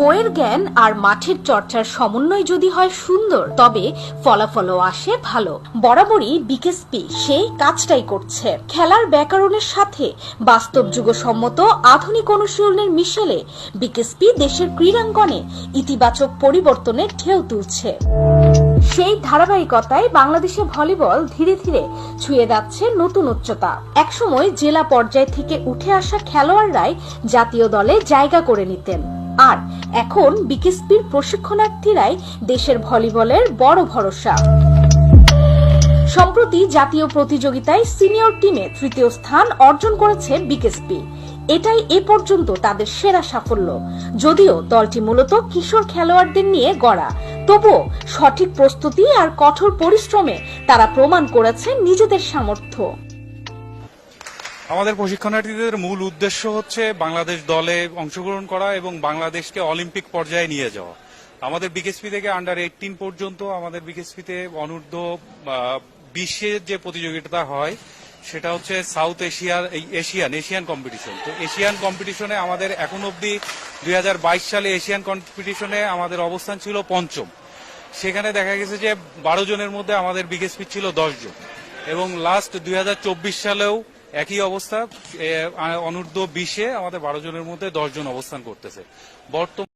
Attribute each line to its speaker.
Speaker 1: বইয়ের জ্ঞান আর মাঠের চর্চার সমন্বয় যদি হয় সুন্দর, তবে ফলাফলও আসে ভালো। বরাবরই বিকেএসপি সেই কাজটাই করছে। খেলার ব্যাকরণের সাথে বাস্তব যুগসম্মত আধুনিক অনুশীলনের মিশেলে বিকেএসপি দেশের ক্রীড়াঙ্গনে ইতিবাচক পরিবর্তনের ঢেউ তুলছে। সেই ধারাবাহিকতায় বাংলাদেশে ভলিবল ধীরে ধীরে ছুঁয়ে যাচ্ছে নতুন উচ্চতা। একসময় জেলা পর্যায় থেকে উঠে আসা খেলোয়াড়রাই জাতীয় দলে জায়গা করে নিতেন, আর এখন বিকেএসপির প্রশিক্ষণার্থীরাই দেশের ভলিবলের বড় ভরসা। সম্প্রতি জাতীয় প্রতিযোগিতায় সিনিয়র টিমে তৃতীয় স্থান অর্জন করেছে বিকেএসপি। এটাই এ পর্যন্ত তাদের সেরা সাফল্য। যদিও দলটি মূলত কিশোর খেলোয়াড়দের নিয়ে গড়া, তবুও সঠিক প্রস্তুতি আর কঠোর পরিশ্রমে তারা প্রমাণ করেছে নিজেদের সামর্থ্য।
Speaker 2: আমাদের প্রশিক্ষণার্থীদের মূল উদ্দেশ্য হচ্ছে বাংলাদেশ দলে অংশগ্রহণ করা এবং বাংলাদেশকে অলিম্পিক পর্যায়ে নিয়ে যাওয়া। আমাদের বিকেএসপি থেকে আন্ডার 18 পর্যন্ত আমাদের বিকেএসপিতে অনূর্ধ্ব 20 যে প্রতিযোগিতা হয় সেটা হচ্ছে সাউথ এশিয়ান কম্পিটিশন। তো এশিয়ান কম্পিটিশনে আমাদের এখন অব্দি 2022 সালে এশিয়ান কম্পিটিশনে আমাদের অবস্থান ছিল পঞ্চম। সেখানে দেখা গেছে যে 12 জনের মধ্যে আমাদের বিকেএসপি ছিল 10 জন, এবং লাস্ট 2024 সালেও একই অবস্থা। অনূর্ধ্ব 20-এ আমাদের 12 জনের মধ্যে 10 জন অবস্থান করতেছে বর্তমানে।